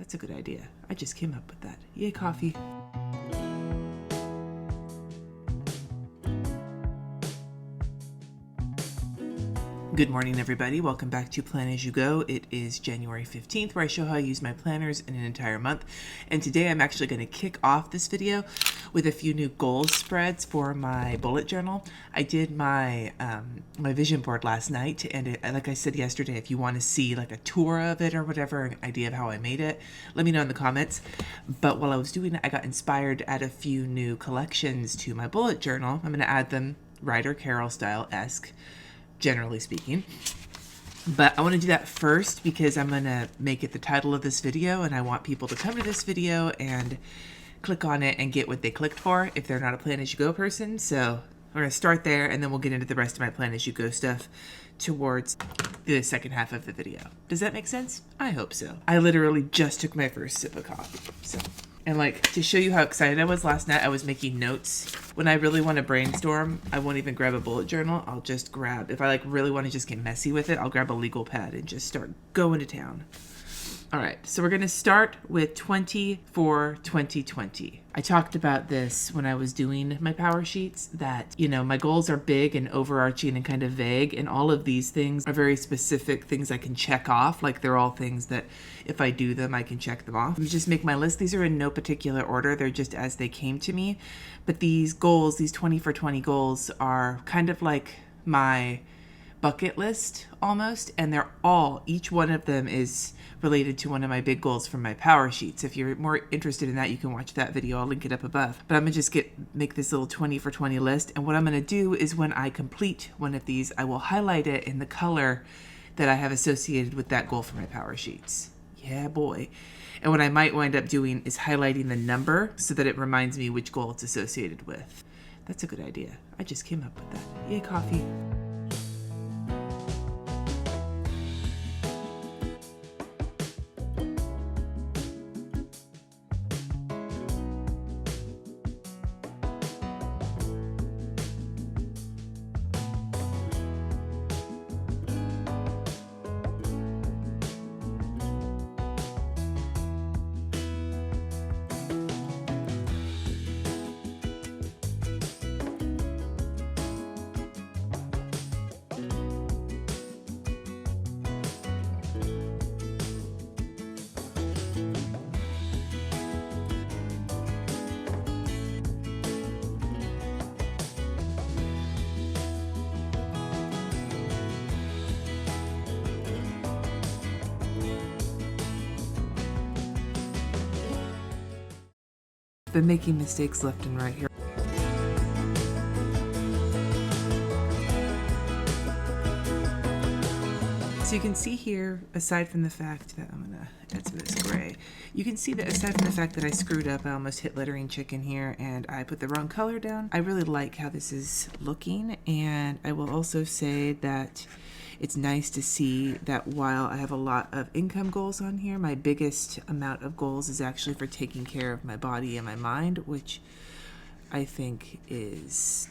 That's a good idea. I just came up with that. Yay, coffee. Good morning, everybody. Welcome back to Plan As You Go. It is January 15th, where I show how I use my planners in an entire month. And today I'm actually going to kick off this video with a few new goals spreads for my bullet journal. I did my my vision board last night, and like I said yesterday, if you want to see like a tour of it or whatever, an idea of how I made it, let me know in the comments. But while I was doing it, I got inspired to add a few new collections to my bullet journal. I'm going to add them Ryder Carroll style-esque, generally speaking. But I want to do that first because I'm going to make it the title of this video, and I want people to come to this video and click on it and get what they clicked for if they're not a Plan As You Go person. So we're going to start there, and then we'll get into the rest of my Plan As You Go stuff towards the second half of the video. Does that make sense? I hope so. I literally just took my first sip of coffee. And like, to show you how excited I was last night, I was making notes. When I really want to brainstorm, I won't even grab a bullet journal. I'll just grab, if I like really want to just get messy with it, I'll grab a legal pad and just start going to town. All right, so we're going to start with 20 for 2020. I talked about this when I was doing my power sheets, that, you know, my goals are big and overarching and kind of vague, and all of these things are very specific things I can check off. Like, they're all things that if I do them, I can check them off. Let me just make my list. These are in no particular order. They're just as they came to me. But these goals, these 20 for 20 goals, are kind of like my bucket list almost, and they're all, each one of them is related to one of my big goals from my power sheets. If you're more interested in that, you can watch that video. I'll link it up above. But I'm gonna just make this little 20 for 20 list, and what I'm gonna do is when I complete one of these, I will highlight it in the color that I have associated with that goal for my power sheets. Yeah, boy. And what I might wind up doing is highlighting the number so that it reminds me which goal it's associated with. That's a good idea. I just came up with that. Yay, coffee. Been making mistakes left and right here. So you can see here, aside from the fact that I'm gonna add some of this gray, you can see that aside from the fact that I screwed up, I almost hit lettering chicken here and I put the wrong color down. I really like how this is looking, and I will also say that it's nice to see that while I have a lot of income goals on here, my biggest amount of goals is actually for taking care of my body and my mind, which I think is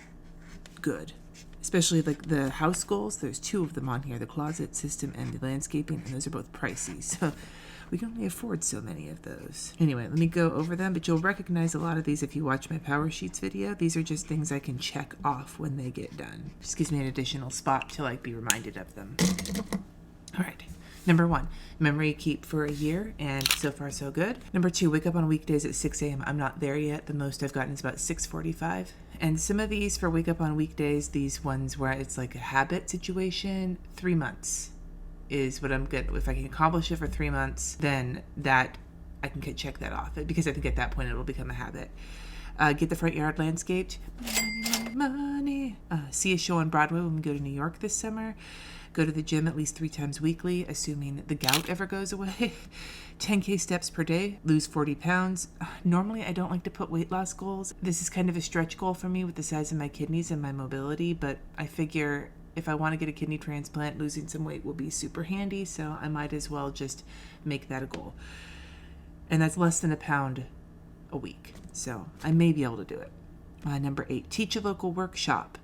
good. Especially like the house goals. There's two of them on here, the closet system and the landscaping, and those are both pricey. So we can only afford so many of those. Anyway, let me go over them, but you'll recognize a lot of these if you watch my Power Sheets video. These are just things I can check off when they get done. Just gives me an additional spot to like be reminded of them. All right. Number 1, memory keep for a year, and so far so good. Number 2, wake up on weekdays at 6 a.m. I'm not there yet. The most I've gotten is about 6:45. And some of these for wake up on weekdays, these ones where it's like a habit situation, 3 months is what I'm good. If I can accomplish it for 3 months, then that I can check that off, because I think at that point it will become a habit. Get the front yard landscaped. Money, money. See a show on Broadway when we go to New York this summer. Go to the gym at least 3 times weekly, assuming the gout ever goes away. 10K steps per day, lose 40 pounds. Normally, I don't like to put weight loss goals. This is kind of a stretch goal for me with the size of my kidneys and my mobility, but I figure if I want to get a kidney transplant, losing some weight will be super handy, so I might as well just make that a goal. And that's less than a pound a week, so I may be able to do it. Number 8, teach a local workshop.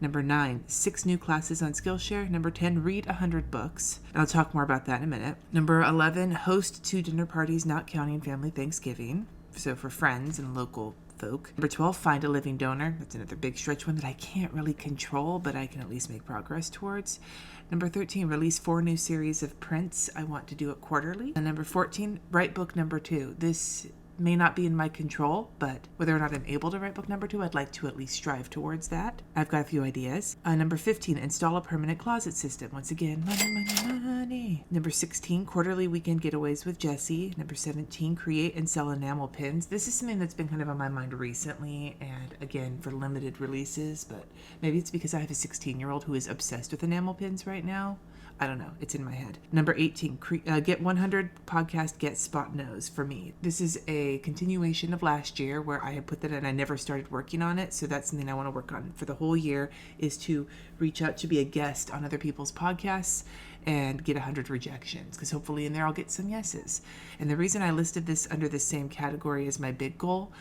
Number 9, 6 new classes on Skillshare. Number 10, read 100 books. And I'll talk more about that in a minute. Number 11, host 2 dinner parties, not counting family Thanksgiving. So for friends and local folk. Number 12, find a living donor. That's another big stretch one that I can't really control, but I can at least make progress towards. Number 13, release 4 new series of prints. I want to do it quarterly. And number 14, write book number 2. This may not be in my control, but whether or not I'm able to write book number 2, I'd like to at least strive towards that. I've got a few ideas. Number 15, install a permanent closet system. Once again, money. Number 16, quarterly weekend getaways with Jessie. Number 17, create and sell enamel pins. This is something that's been kind of on my mind recently, and again, for limited releases, but maybe it's because I have a 16-year-old who is obsessed with enamel pins right now. I don't know. It's in my head. Number 18, get 100 podcast guest spot nos for me. This is a continuation of last year where I had put that in. I never started working on it. So that's something I want to work on for the whole year, is to reach out to be a guest on other people's podcasts and get 100 rejections, because hopefully in there I'll get some yeses. And the reason I listed this under the same category as my big goal,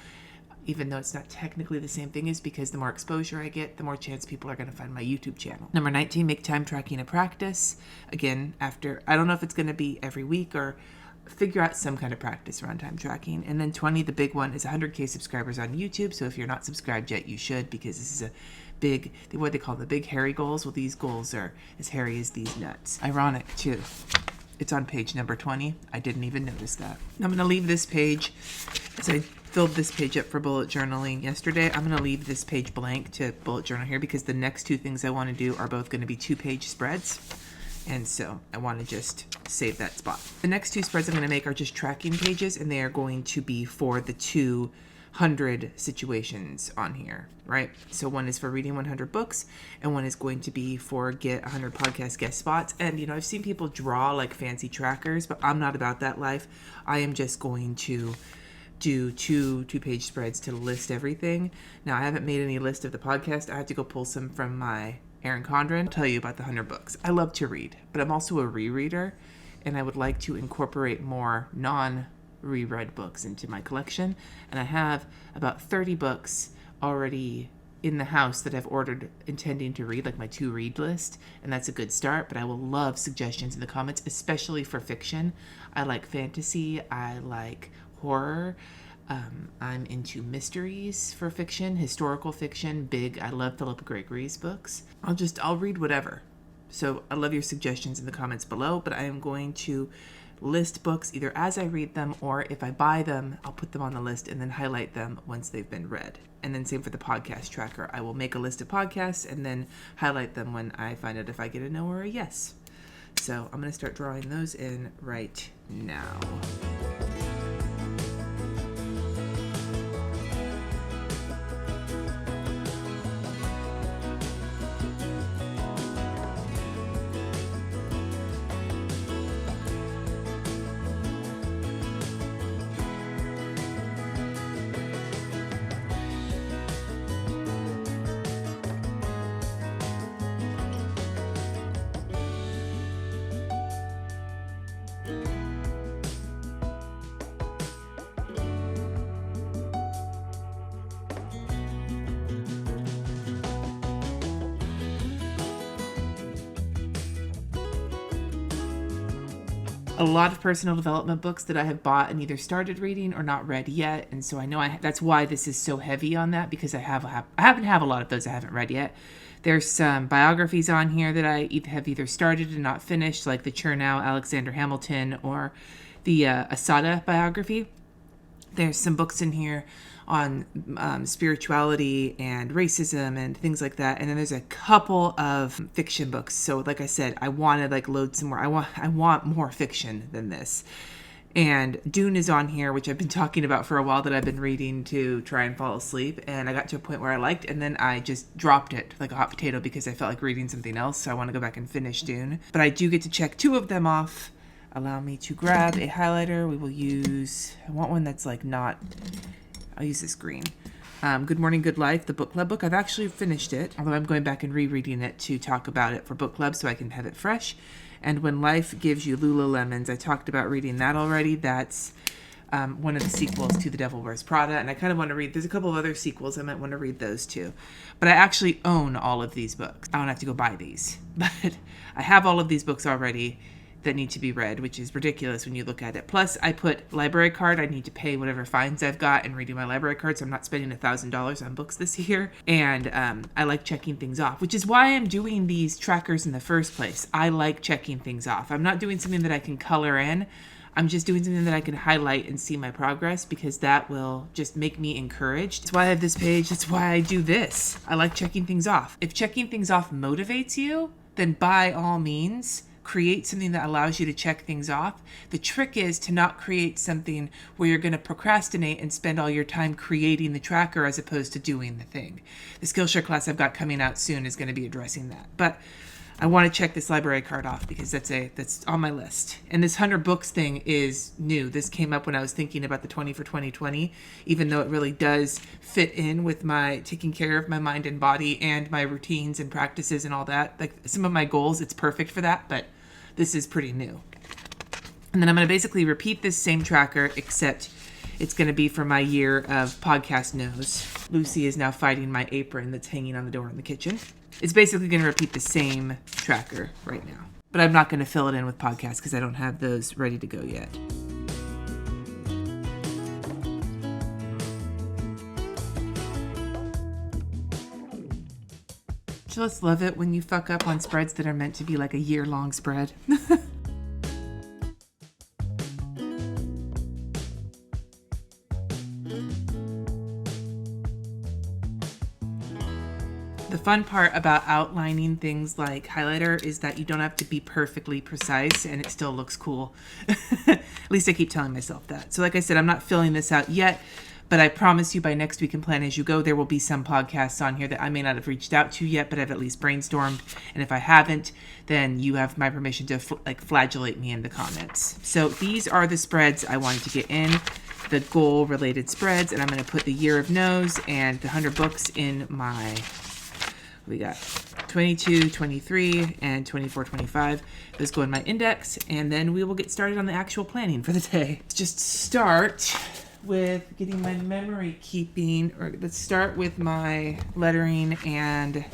even though it's not technically the same thing, is because the more exposure I get, the more chance people are going to find my YouTube channel. Number 19, make time tracking a practice. Again, I don't know if it's going to be every week, or figure out some kind of practice around time tracking. And then 20, the big one, is 100K subscribers on YouTube. So if you're not subscribed yet, you should, because this is a big, what they call the big hairy goals. Well, these goals are as hairy as these nuts. Ironic, too. It's on page number 20. I didn't even notice that. I'm going to leave this page, as I filled this page up for bullet journaling yesterday. I'm going to leave this page blank to bullet journal here, because the next 2 things I want to do are both going to be 2-page spreads. And so I want to just save that spot. The next 2 spreads I'm going to make are just tracking pages, and they are going to be for the 200 situations on here, right? So one is for reading 100 books, and one is going to be for get 100 podcast guest spots. And, I've seen people draw like fancy trackers, but I'm not about that life. I am just going to do 2-page spreads to list everything. Now, I haven't made any list of the podcast. I have to go pull some from my Erin Condren. I'll tell you about the 100 books. I love to read, but I'm also a rereader, and I would like to incorporate more non-reread books into my collection. And I have about 30 books already in the house that I've ordered intending to read, like my to-read list, and that's a good start. But I will love suggestions in the comments, especially for fiction. I like fantasy. I like horror. I'm into mysteries for fiction, historical fiction, big. I love Philip Gregory's books. I'll read whatever. So I love your suggestions in the comments below, but I am going to list books either as I read them, or if I buy them, I'll put them on the list and then highlight them once they've been read. And then same for the podcast tracker. I will make a list of podcasts and then highlight them when I find out if I get a no or a yes. So I'm going to start drawing those in right now. A lot of personal development books that I have bought and either started reading or not read yet. And so I know that's why this is so heavy on that, because I happen to have a lot of those I haven't read yet. There's some biographies on here that I have either started and not finished, like the Chernow Alexander Hamilton or the Asada biography. There's some books in here on spirituality and racism and things like that. And then there's a couple of fiction books. So like I said, I want to load some more. I want more fiction than this. And Dune is on here, which I've been talking about for a while, that I've been reading to try and fall asleep. And I got to a point where I liked, and then I just dropped it like a hot potato because I felt like reading something else. So I want to go back and finish Dune. But I do get to check 2 of them off. Allow me to grab a highlighter. I want one that's I'll use this green. Good Morning, Good Life, the book club book. I've actually finished it, although I'm going back and rereading it to talk about it for book club so I can have it fresh. And When Life Gives You Lululemons, I talked about reading that already. That's one of the sequels to The Devil Wears Prada, and I kind of want to read, there's a couple of other sequels, I might want to read those too. But I actually own all of these books. I don't have to go buy these, but I have all of these books already that need to be read, which is ridiculous when you look at it. Plus, I put library card. I need to pay whatever fines I've got and redo my library card, so I'm not spending $1,000 on books this year. And I like checking things off, which is why I'm doing these trackers in the first place. I like checking things off. I'm not doing something that I can color in. I'm just doing something that I can highlight and see my progress, because that will just make me encouraged. That's why I have this page. That's why I do this. I like checking things off. If checking things off motivates you, then by all means, create something that allows you to check things off. The trick is to not create something where you're going to procrastinate and spend all your time creating the tracker as opposed to doing the thing. The Skillshare class I've got coming out soon is going to be addressing that. But I want to check this library card off because that's on my list. And this 100 books thing is new. This came up when I was thinking about the 20 for 2020, even though it really does fit in with my taking care of my mind and body and my routines and practices and all that. Like some of my goals, it's perfect for that, but this is pretty new. And then I'm going to basically repeat this same tracker, except it's going to be for my year of podcast nose. Lucy is now fighting my apron that's hanging on the door in the kitchen. It's basically going to repeat the same tracker right now. But I'm not going to fill it in with podcasts because I don't have those ready to go yet. I just love it when you fuck up on spreads that are meant to be like a year-long spread. The fun part about outlining things like highlighter is that you don't have to be perfectly precise and it still looks cool. At least I keep telling myself that. So like I said, I'm not filling this out yet, but I promise you by next week in Plan As You Go, there will be some podcasts on here that I may not have reached out to yet, but I've at least brainstormed. And if I haven't, then you have my permission to flagellate me in the comments. So these are the spreads I wanted to get in, the goal related spreads. And I'm going to put the year of nose and the 100 books in my, we got 22, 23, and 24, 25. Those go in my index. And then we will get started on the actual planning for the day. Let's just start with getting my memory keeping, or let's start with my lettering. And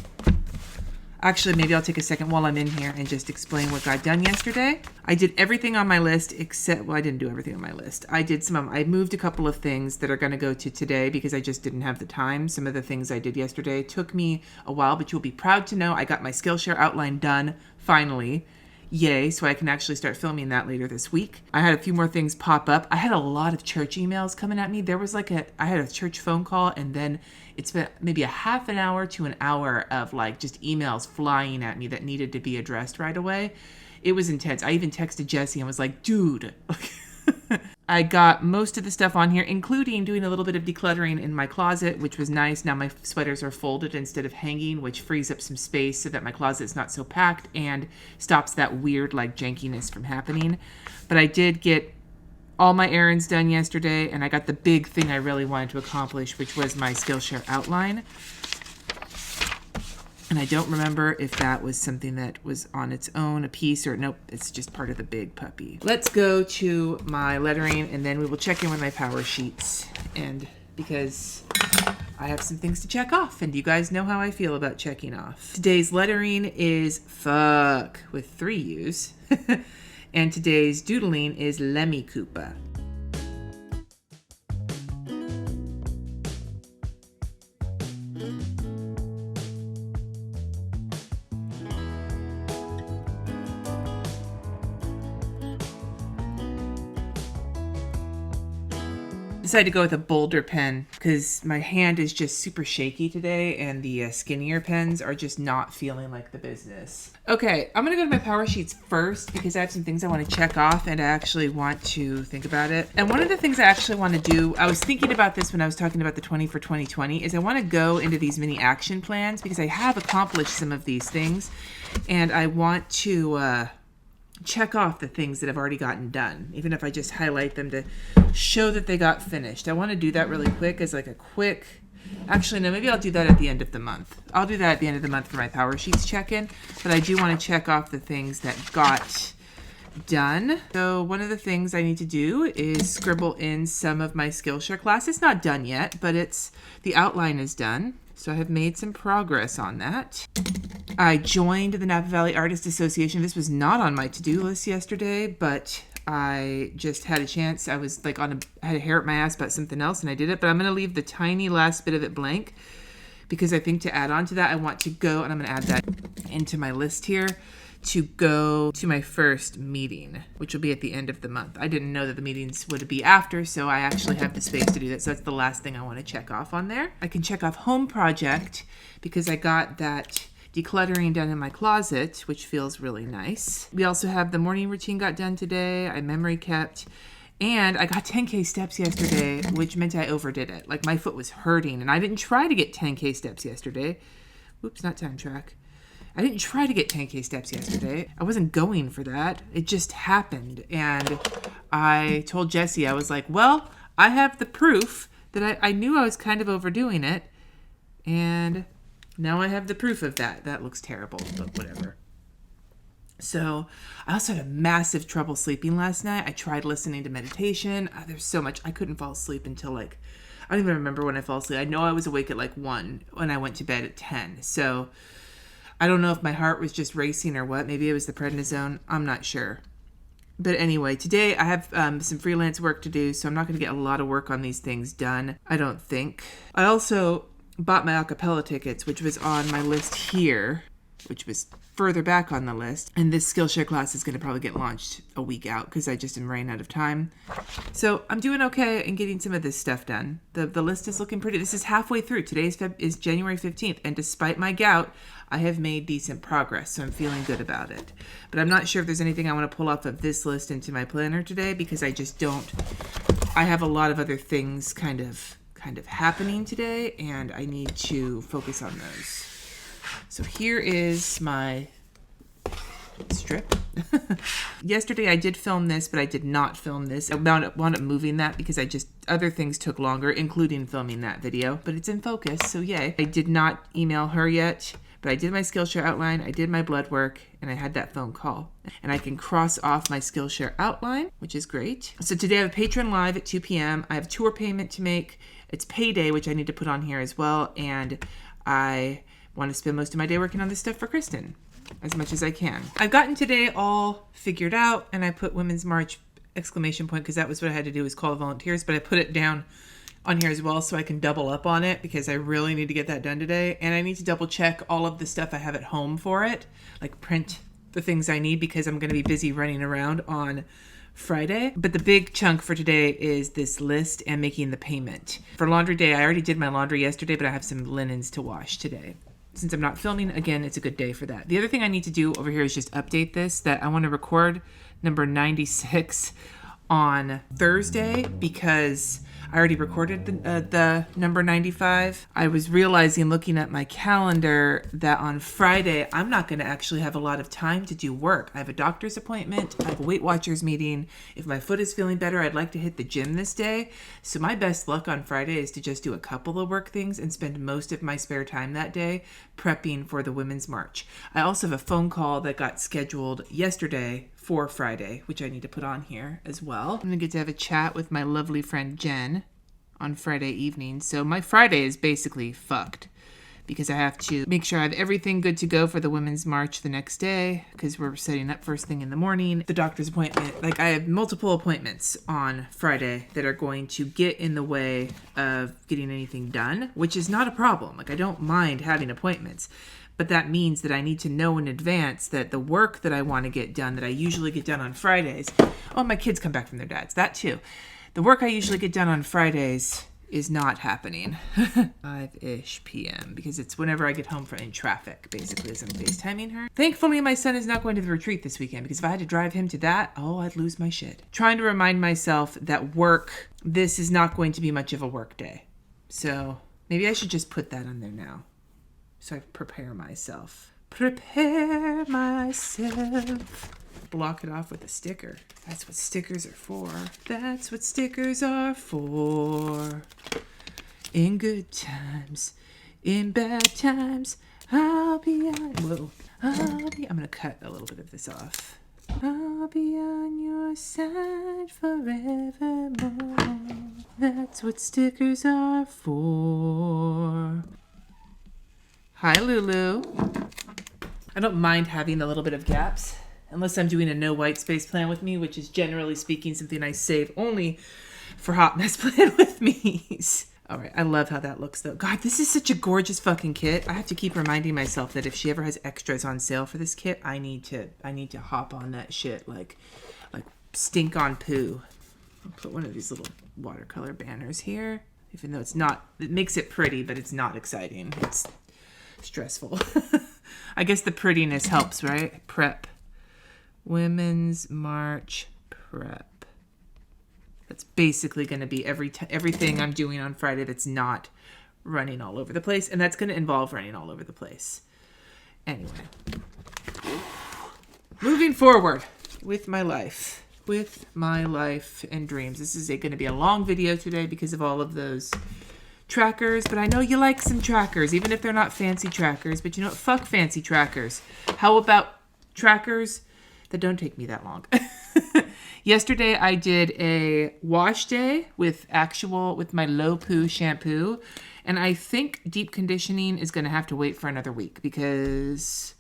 actually, maybe I'll take a second while I'm in here and just explain what got done yesterday. I did everything on my list except, well, I didn't do everything on my list. I moved a couple of things that are going to go to today because I just didn't have the time. Some of the things I did yesterday took me a while, but you'll be proud to know I got my Skillshare outline done finally. Yay, so I can actually start filming that later this week. I had a few more things pop up. I had a lot of church emails coming at me. There was I had a church phone call, and then it's been maybe a half an hour to an hour of like just emails flying at me that needed to be addressed right away. It was intense. I even texted Jesse and was like, dude. I got most of the stuff on here, including doing a little bit of decluttering in my closet, which was nice. Now my sweaters are folded instead of hanging, which frees up some space so that my closet is not so packed and stops that weird like jankiness from happening. But I did get all my errands done yesterday, and I got the big thing I really wanted to accomplish, which was my Skillshare outline. And I don't remember if that was something that was on its own, a piece, or nope, it's just part of the big puppy. Let's go to my lettering, and then we will check in with my power sheets. And because I have some things to check off, and you guys know how I feel about checking off. Today's lettering is fuck with 3 U's. And today's doodling is Lemmy Koopa. Decided to go with a bolder pen because my hand is just super shaky today, and the skinnier pens are just not feeling like the business. Okay, I'm gonna go to my power sheets first because I have some things I want to check off and I actually want to think about it. And one of the things I actually want to do, I was thinking about this when I was talking about the 20 for 2020, is I want to go into these mini action plans because I have accomplished some of these things, and I want to check off the things that have already gotten done, even if I just highlight them to show that they got finished. I want to do that really quick as like a quick, actually no, maybe I'll do that at the end of the month. I'll do that at the end of the month for my power sheets check-in, but I do want to check off the things that got done. So one of the things I need to do is scribble in some of my Skillshare class. It's not done yet, but the outline is done. So I have made some progress on that. I joined the Napa Valley Artists Association. This was not on my to-do list yesterday, but I just had a chance. I was like I had a hair up my ass about something else and I did it, but I'm going to leave the tiny last bit of it blank because I think to add on to that, I want to go, and I'm going to add that into my list here, to go to my first meeting, which will be at the end of the month. I didn't know that the meetings would be after, so I actually have the space to do that. So that's the last thing I want to check off on there. I can check off home project because I got that decluttering done in my closet, which feels really nice. We also have the morning routine got done today. I memory kept. And I got 10K steps yesterday, which meant I overdid it. Like my foot was hurting, and I didn't try to get 10K steps yesterday. Oops, not time track. I didn't try to get 10K steps yesterday. I wasn't going for that. It just happened. And I told Jesse, I was like, well, I have the proof that I knew I was kind of overdoing it. And now I have the proof of that. That looks terrible, but whatever. So I also had a massive trouble sleeping last night. I tried listening to meditation. There's so much. I couldn't fall asleep until I don't even remember when I fell asleep. I know I was awake at 1 when I went to bed at 10. So I don't know if my heart was just racing or what. Maybe it was the prednisone. I'm not sure. But anyway, today I have some freelance work to do, so I'm not going to get a lot of work on these things done, I don't think. I also bought my acapella tickets, which was on my list here, which was further back on the list. And this Skillshare class is going to probably get launched a week out because I just am running out of time. So I'm doing okay in getting some of this stuff done. The list is looking pretty. This is halfway through. Today is January 15th. And despite my gout, I have made decent progress. So I'm feeling good about it. But I'm not sure if there's anything I want to pull off of this list into my planner today because I just don't. I have a lot of other things kind of happening today, and I need to focus on those. So here is my strip. Yesterday I did film this, but I did not film this. I wound up moving that because other things took longer, including filming that video, but it's in focus, so yay. I did not email her yet, but I did my Skillshare outline, I did my blood work, and I had that phone call. And I can cross off my Skillshare outline, which is great. So today I have a patron live at 2 p.m. I have a tour payment to make. It's payday, which I need to put on here as well, and I want to spend most of my day working on this stuff for Kristen as much as I can. I've gotten today all figured out, and I put Women's March ! Because that was what I had to do, was call volunteers, but I put it down on here as well so I can double up on it because I really need to get that done today. And I need to double check all of the stuff I have at home for it, like print the things I need because I'm going to be busy running around on Friday. But the big chunk for today is this list and making the payment. For laundry day, I already did my laundry yesterday, but I have some linens to wash today. Since I'm not filming, again, it's a good day for that. The other thing I need to do over here is just update this, that I want to record number 96 on Thursday because I already recorded the number 95. I was realizing, looking at my calendar, that on Friday, I'm not going to actually have a lot of time to do work. I have a doctor's appointment. I have a Weight Watchers meeting. If my foot is feeling better, I'd like to hit the gym this day. So my best luck on Friday is to just do a couple of work things and spend most of my spare time that day prepping for the Women's March. I also have a phone call that got scheduled yesterday for Friday, which I need to put on here as well. I'm going to get to have a chat with my lovely friend Jen on Friday evening. So my Friday is basically fucked because I have to make sure I have everything good to go for the Women's March the next day because we're setting up first thing in the morning. The doctor's appointment, like I have multiple appointments on Friday that are going to get in the way of getting anything done, which is not a problem. Like I don't mind having appointments. But that means that I need to know in advance that the work that I want to get done, that I usually get done on Fridays. Oh, my kids come back from their dads. That too. The work I usually get done on Fridays is not happening. 5-ish p.m. because it's whenever I get home from in traffic, basically, as I'm FaceTiming her. Thankfully, my son is not going to the retreat this weekend because if I had to drive him to that, I'd lose my shit. Trying to remind myself that this is not going to be much of a work day. So maybe I should just put that on there now. So I prepare myself. Block it off with a sticker. That's what stickers are for. That's what stickers are for. In good times, in bad times, I'm gonna cut a little bit of this off. I'll I'll be on your side forevermore. That's what stickers are for. Hi, Lulu. I don't mind having a little bit of gaps, unless I'm doing a no white space plan with me, which is generally speaking something I save only for hot mess plan with me's. All right, I love how that looks though. God, this is such a gorgeous fucking kit. I have to keep reminding myself that if she ever has extras on sale for this kit, I need to hop on that shit like stink on poo. I'll put one of these little watercolor banners here, even though it makes it pretty, but it's not exciting. It's stressful. I guess the prettiness helps, right? Prep. Women's March prep. That's basically going to be everything I'm doing on Friday that's not running all over the place. And that's going to involve running all over the place. Anyway. Moving forward with my life. With my life and dreams. This is going to be a long video today because of all of those trackers. But I know you like some trackers, even if they're not fancy trackers. But you know what? Fuck fancy trackers. How about trackers that don't take me that long? Yesterday I did a wash day with my low poo shampoo, and I think deep conditioning is going to have to wait for another week because,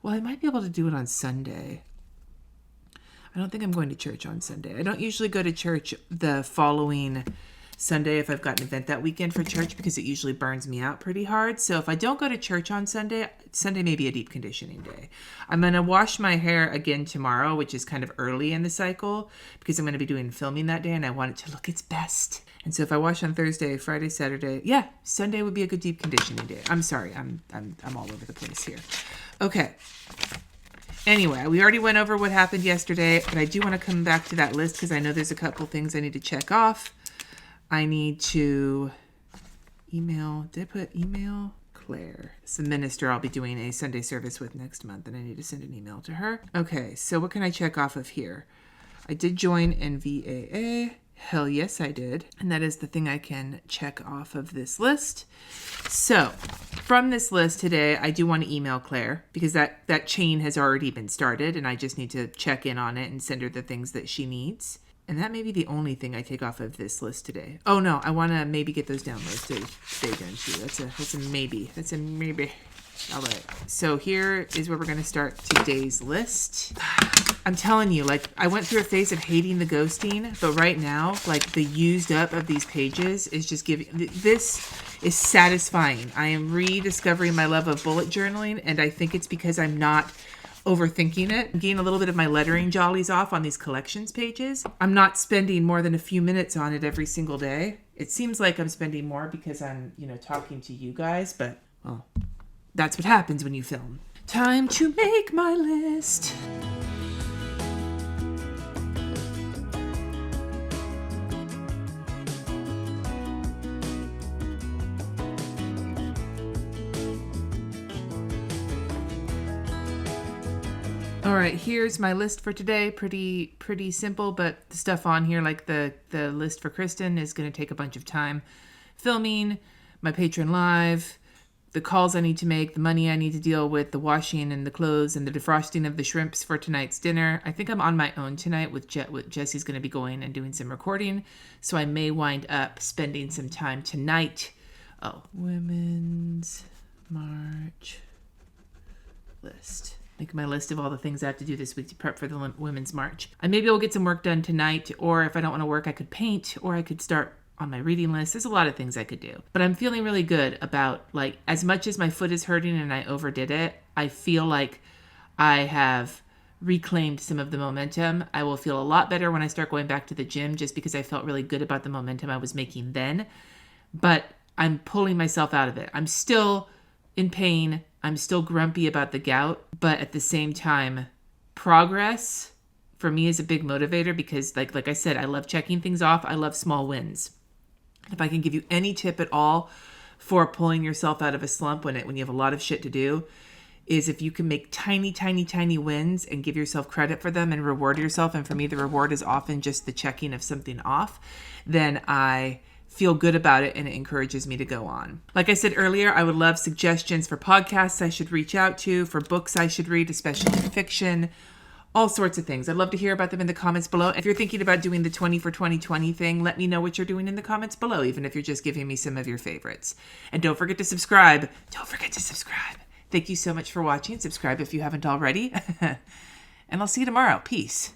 well, I might be able to do it on Sunday. I don't think I'm going to church on Sunday. I don't usually go to church the following Sunday if I've got an event that weekend for church because it usually burns me out pretty hard. So if I don't go to church on Sunday may be a deep conditioning day. I'm going to wash my hair again tomorrow, which is kind of early in the cycle because I'm going to be doing filming that day and I want it to look its best. And so if I wash on Thursday, Friday, Saturday, Sunday would be a good deep conditioning day. I'm sorry. I'm all over the place here. Okay. Anyway, we already went over what happened yesterday, but I do want to come back to that list because I know there's a couple things I need to check off. I need to email. Did I put email? Claire. It's the minister I'll be doing a Sunday service with next month, and I need to send an email to her. Okay, so what can I check off of here? I did join NVAA. Hell yes, I did. And that is the thing I can check off of this list. So from this list today, I do want to email Claire because that chain has already been started, and I just need to check in on it and send her the things that she needs. And that may be the only thing I take off of this list today. Oh no, I want to maybe get those downloads today done too. That's a maybe. That's a maybe. All right. So here is where we're going to start today's list. I'm telling you, I went through a phase of hating the ghosting, but right now, the used up of these pages is just this is satisfying. I am rediscovering my love of bullet journaling, and I think it's because I'm not overthinking it. I'm getting a little bit of my lettering jollies off on these collections pages. I'm not spending more than a few minutes on it every single day. It seems like I'm spending more because I'm, talking to you guys, but, well, that's what happens when you film. Time to make my list. All right, here's my list for today. Pretty simple, but the stuff on here, like the list for Kristen, is going to take a bunch of time. Filming, my Patreon live, the calls I need to make, the money I need to deal with, the washing and the clothes, and the defrosting of the shrimps for tonight's dinner. I think I'm on my own tonight with Jesse's going to be going and doing some recording, so I may wind up spending some time tonight. Oh, Women's March list. Make my list of all the things I have to do this week to prep for the Women's March. I maybe will get some work done tonight, or if I don't want to work, I could paint, or I could start on my reading list. There's a lot of things I could do. But I'm feeling really good about, as much as my foot is hurting and I overdid it, I feel like I have reclaimed some of the momentum. I will feel a lot better when I start going back to the gym just because I felt really good about the momentum I was making then. But I'm pulling myself out of it. I'm still in pain. I'm still grumpy about the gout, but at the same time, progress for me is a big motivator because like I said, I love checking things off. I love small wins. If I can give you any tip at all for pulling yourself out of a slump when you have a lot of shit to do, is if you can make tiny, tiny, tiny wins and give yourself credit for them and reward yourself. And for me, the reward is often just the checking of something off. Then I feel good about it and it encourages me to go on. Like I said earlier, I would love suggestions for podcasts I should reach out to, for books I should read, especially fiction, all sorts of things. I'd love to hear about them in the comments below. If you're thinking about doing the 20 for 2020 thing, let me know what you're doing in the comments below, even if you're just giving me some of your favorites. And don't forget to subscribe. Don't forget to subscribe. Thank you so much for watching. Subscribe if you haven't already. And I'll see you tomorrow. Peace.